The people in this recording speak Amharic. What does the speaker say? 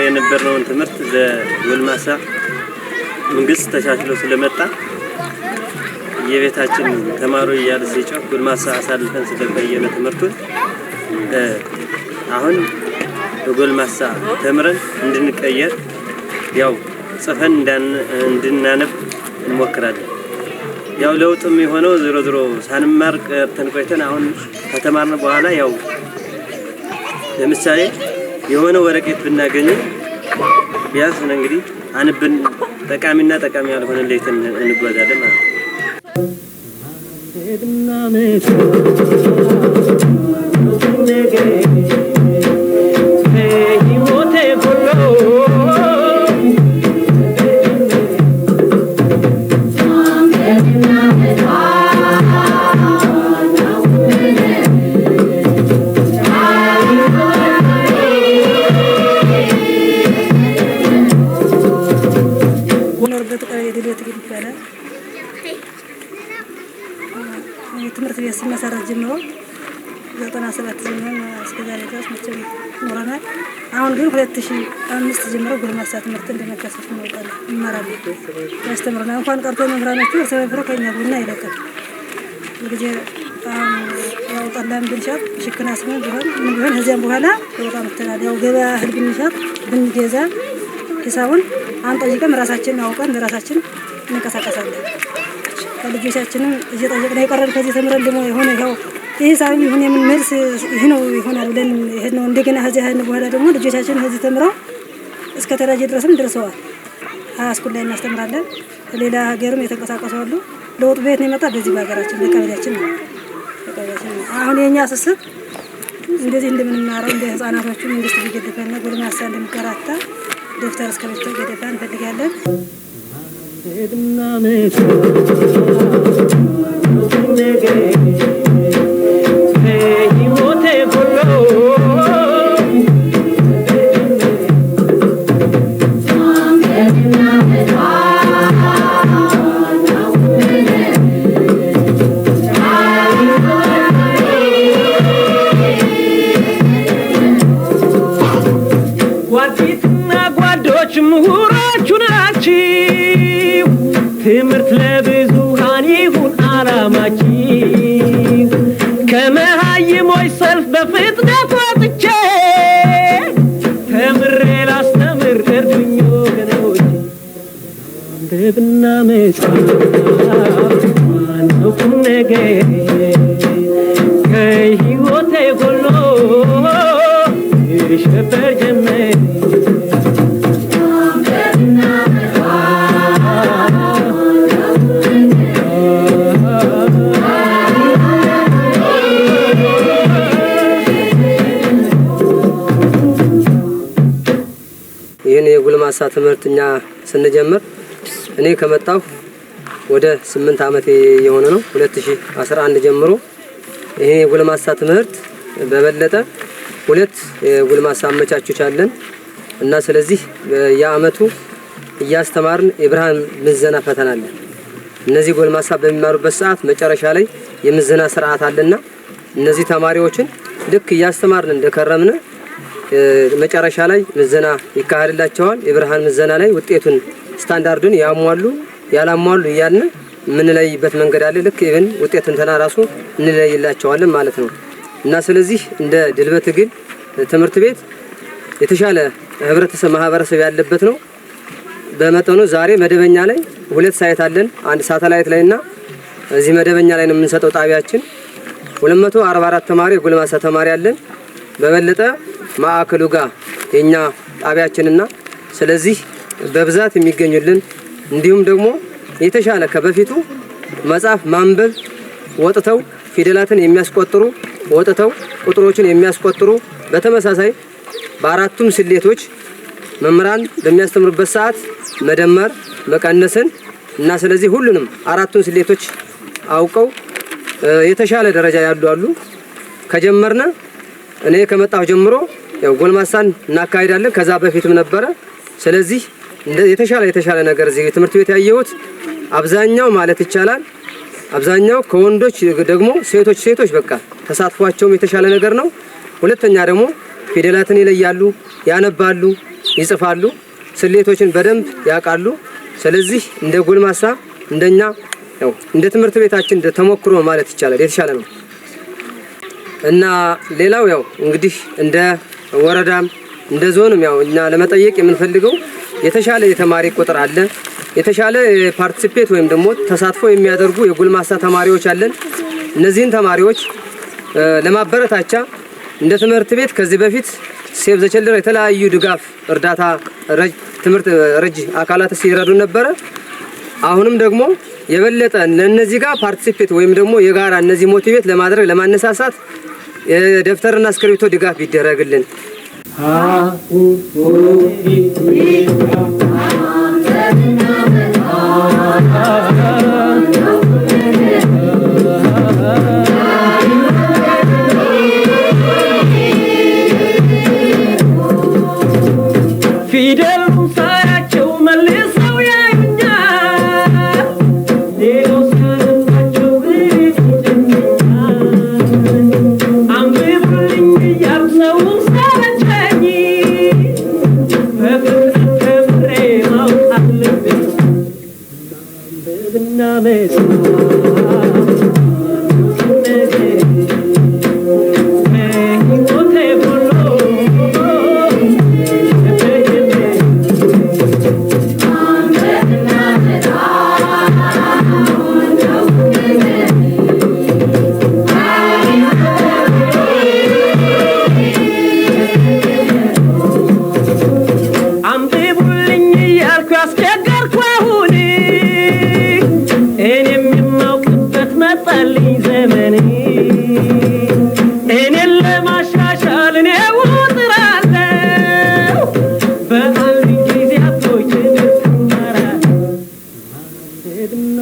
የነበረውን ትምህርት ለወልማሳ መንግስት ተሻሽሎ ስለመጣ የቤታችን ተማሩ እያለ ሲጮህ ጎልማሳ አሳልፈን ስለቀየነ ትምህርቱን አሁን በጎልማሳ ተምረን እንድንቀየር ያው ጽፈን እንድናነብ እንሞክራለን። ያው ለውጥም የሆነው ዞሮ ሳንማር ቀርተን ቆይተን አሁን ከተማርን በኋላ ያው ለምሳሌ የሆነ ወረቀት ብናገኝ ቢያንስ እንግዲህ አንብን ጠቃሚና ጠቃሚ ያልሆነ ለይተን እንጓዛለን ማለት ነው። ትምህርት ቤት ሲመሰረት ጀምሮ 97 ጀምሮ እስከ ዛሬ ድረስ መቼም ኖረናል። አሁን ግን 2005 ጀምሮ ጎልማሳ ትምህርት እንደመከሰት ነው እንማራለን። ያስተምሩናል። እንኳን ቀርቶ መምህራኖቹ ሰበብሮ ከኛ ጎና አይለቅም። ለጊዜ ያው ጠላም ብንሻት ሽክናስ ነው ቢሆን ከዚያም በኋላ በጣም ተናል ያው ገበያ እህል ብንሻት ብንገዛ ሂሳቡን አንጠይቀም ራሳችን አውቀን ለራሳችን እንቀሳቀሳለን። ልጆቻችንን እየጠየቅን አይቀርም። ከዚህ ተምረን ደግሞ የሆነ ያው ሂሳብ ይሁን የምን መልስ ይሄ ነው ይሆናል ብለን ይሄን ነው እንደገና ከዚህ አይነ በኋላ ደግሞ ልጆቻችን ከዚህ ተምረው እስከ ተራጀ ድረስም ደርሰዋል። አስኩል ላይ እናስተምራለን። ሌላ ሀገርም የተንቀሳቀሱ አሉ። ለውጥ ቤት ነው የመጣ በዚህ በሀገራችን በቀበሌያችን ነው። አሁን የኛ ስስት እንደዚህ እንደምንማረው እንደ ህፃናቶቹ መንግስት ቢገድፈና ጎልማሳ እንደምቀራታ ደፍተር እስከበተ ገደፋ እንፈልጋለን። ትምህርት ለብዙሃን ይሁን ዓላማችን ከመሃይሞች ሰልፍ በፍጥነት ወጥቼ ተምሬ ላስተምር እርዱኝ ወገኖቼ። አንብብና መጻፍ ዋናው ቁም ነገር ከሕይወቴ ጎሎ ይሸበር ጀመር። ይሄን የጎልማሳ ትምህርትኛ ስንጀምር እኔ ከመጣሁ ወደ 8 አመት የሆነ ነው። 2011 ጀምሮ ይሄ የጎልማሳ ትምህርት በበለጠ ሁለት የጎልማሳ አመቻቾች አለን እና ስለዚህ የአመቱ እያስተማርን የብርሃን ምዘና ፈተና አለ። እነዚህ ጎልማሳ በሚማሩበት ሰዓት መጨረሻ ላይ የምዘና ስርዓት አለና እነዚህ ተማሪዎችን ልክ እያስተማርን እንደከረምን መጨረሻ ላይ ምዘና ይካሄድላቸዋል። የብርሃን ምዘና ላይ ውጤቱን ስታንዳርዱን ያሟሉ ያላሟሉ እያልን የምንለይበት መንገድ አለ። ልክ ይሄን ውጤትን ተናራሱ እንለይላቸዋለን ማለት ነው። እና ስለዚህ እንደ ድልበ ትግል ትምህርት ቤት የተሻለ ህብረተሰብ ማህበረሰብ ያለበት ነው። በመጠኑ ዛሬ መደበኛ ላይ 2 ሳይት አለን። አንድ ሳተላይት ላይና እዚህ መደበኛ ላይ ነው የምንሰጠው ጣቢያችን 244 ተማሪ የጎልማሳ ተማሪ አለን። በበለጠ ማዕከሉ ጋር የኛ ጣቢያችንና ስለዚህ በብዛት የሚገኙልን እንዲሁም ደግሞ የተሻለ ከበፊቱ መጻፍ ማንበብ ወጥተው ፊደላትን የሚያስቆጥሩ ወጥተው ቁጥሮችን የሚያስቆጥሩ በተመሳሳይ በአራቱም ስሌቶች መምህራን በሚያስተምሩበት ሰዓት መደመር መቀነስን እና ስለዚህ ሁሉንም አራቱን ስሌቶች አውቀው የተሻለ ደረጃ ያሉ አሉ። ከጀመርነ እኔ ከመጣሁ ጀምሮ ያው ጎልማሳን እናካሂዳለን። ከዛ በፊትም ነበረ። ስለዚህ የተሻለ ነገር እዚህ ትምህርት ቤት ያየሁት አብዛኛው ማለት ይቻላል አብዛኛው ከወንዶች ደግሞ ሴቶች በቃ ተሳትፏቸውም የተሻለ ነገር ነው። ሁለተኛ ደግሞ ፊደላትን ይለያሉ፣ ያነባሉ፣ ይጽፋሉ፣ ስሌቶችን በደንብ ያውቃሉ። ስለዚህ እንደ ጎልማሳ እንደኛ ያው እንደ ትምህርት ቤታችን እንደ ተሞክሮ ማለት ይቻላል የተሻለ ነው። እና ሌላው ያው እንግዲህ እንደ ወረዳም እንደ ዞንም ያው እኛ ለመጠየቅ የምንፈልገው የተሻለ የተማሪ ቁጥር አለ። የተሻለ ፓርቲሲፔት ወይም ደግሞ ተሳትፎ የሚያደርጉ የጎልማሳ ተማሪዎች አለን። እነዚህን ተማሪዎች ለማበረታቻ እንደ ትምህርት ቤት ከዚህ በፊት ሴቭ ዘ ችልድረን የተለያዩ ድጋፍ እርዳታ ትምህርት ረጅ አካላት ሲረዱ ነበረ። አሁንም ደግሞ የበለጠ ለነዚህ ጋር ፓርቲሲፔት ወይም ደግሞ የጋራ እነዚህ ሞቲቬት ለማድረግ ለማነሳሳት የደብተርና እስክሪብቶ ድጋፍ ይደረግልን። ፊደል ሳያቸው መልሰው ያዩኛል ሌሎች ያነባቸው አንብቡልኝ እያሉ ሰውን ሰለቸኝ በፍቅር ከብሬ ማወቅ አለብኝ ማንበብና እኔን ለማሻሻል እኔ እጥራለሁ በአንድ ጊዜያቶች ደስ ይማራል ማንበብና